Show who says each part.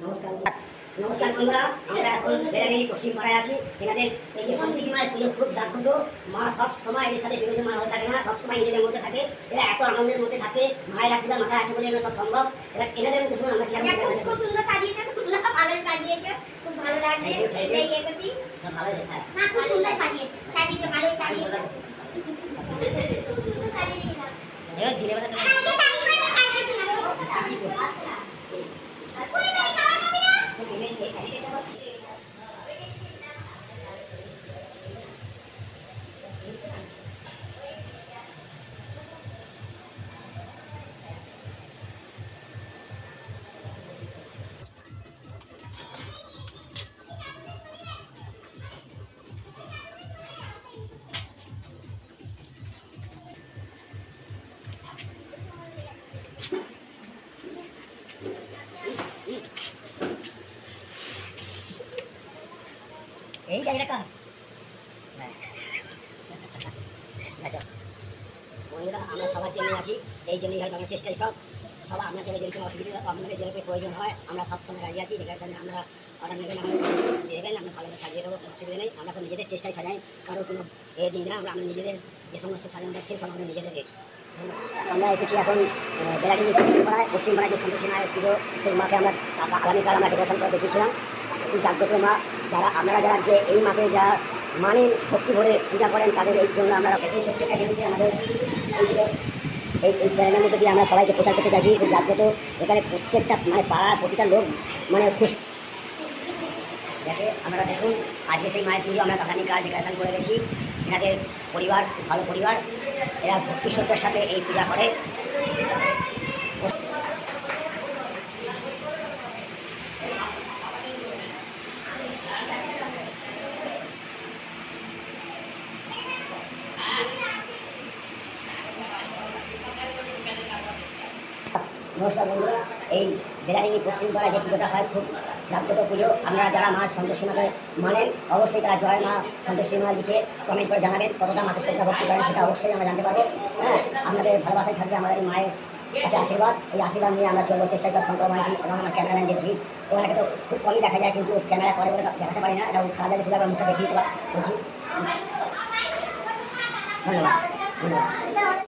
Speaker 1: নমস্কার নমস্কার বন্ধুরা, আমরা এখন বেড়ানির পশ্চিম পাড়ায় আছি। এনাদের এই যে শান্তি মায়ের পুজো খুব জাগ্রত। মা সব সময় এদের সাথে বিরোধী মা হয়ে থাকে না, সবসময় নিজেদের মধ্যে থাকে। এরা এত আনন্দের মধ্যে থাকে, মায়ের আশীর্বাদ মাথায় আছে বলে এগুলো সব সম্ভব। এরা এনাদের মধ্যে শুনুন আমরা কি
Speaker 2: খুব সুন্দর সাজিয়েছে, ভালো সাজিয়েছে, খুব ভালো লাগছে। এই একটি
Speaker 1: ভালো লেখা
Speaker 2: মা খুব সুন্দর সাজিয়েছে, সাজিয়েছে ভালো সাজিয়েছে, খুব সুন্দর সাজিয়েছে।
Speaker 1: এরা দিনে বেলা
Speaker 2: আমি শাড়ি পরবো, কালকে দিন
Speaker 1: কি করব?
Speaker 2: কই না খাওয়া যাবে না।
Speaker 1: এই জায়গাটা বন্ধুরা, আমরা সবার জন্য আছি। এই জন্যই হয়তো আমার চেষ্টাই সবাই আপনাদের যদি কোনো অসুবিধা আপনাদের যেরকম প্রয়োজন হয় আমরা সবসময় রাজি আছি। যেখানে আমরা অর্ডার নেবেন আমাদের কাছে দেবেন, আমরা ভালোভাবে সাজিয়ে দেবো, কোনো অসুবিধা নেই। আমরা সব নিজেদের চেষ্টায় সাজাই, কারোর কোনো দিই না। আমরা নিজেদের যে সমস্ত সাজানো দেখছি সব আমাদের নিজেদের। আমরা এসেছি এখন বেড়াটি পশ্চিমপাড়ায় যে সন্তোষী মায়ের পুজো, সেই মাকে আমরা আগামীকাল আমরা ডেকোরেশন করে দেখিয়েছিলাম। খুব জাগ্রত মা, আপনারা যারা যে এই মাকে যা মানেন, ভক্তি ভরে পূজা করেন, তাদের এই জন্য আমরা প্রত্যেকটা জিনিসে আমাদের এই চ্যানেলের মধ্যে দিয়ে আমরা সবাইকে প্রচার করতে চাইছি। খুব জাগ্রত, এখানে প্রত্যেকটা পাড়ার প্রতিটা লোক খুশি দেখে। আমরা দেখুন আজকে সেই মায়ের পুজো আমরা আগামীকাল ডেকোরেশন করে গেছি। এনাদের পরিবার খুব ভালো পরিবার, এরা ভক্তি শ্রদ্ধার সাথে এই পূজা করে। নমস্কার বন্ধুরা, এই বেড়াডিঙ্গি পশ্চিমপাড়ায় যে পুজোটা হয় খুব জাগ্রত পুজো। আপনারা যারা মা সন্তোষী মাকে মানেন অবশ্যই তারা জয় মা সন্তোষী মা লিখে কমেন্ট করে জানাবেন কতটা মাকে শ্রদ্ধা ভক্তি করেন, সেটা অবশ্যই আমরা জানতে পারবো। হ্যাঁ, আপনাদের ভালোবাসায় থাকবে আমাদের মায়ের কাছে আশীর্বাদ। এই আশীর্বাদ নিয়ে আমরা চলবো চেষ্টা করি। শঙ্কর মাইকি এবং আমার ক্যামেরাম্যান যে জিৎ, ওনাকে তো খুব কমই দেখা যায়, কিন্তু ক্যামেরা করে বলে দেখাতে পারি না। এটা খারাপ লাগে, শুধু আমরা মুখটা দেখিয়ে দিতে বলছি। ধন্যবাদ ধন্যবাদ।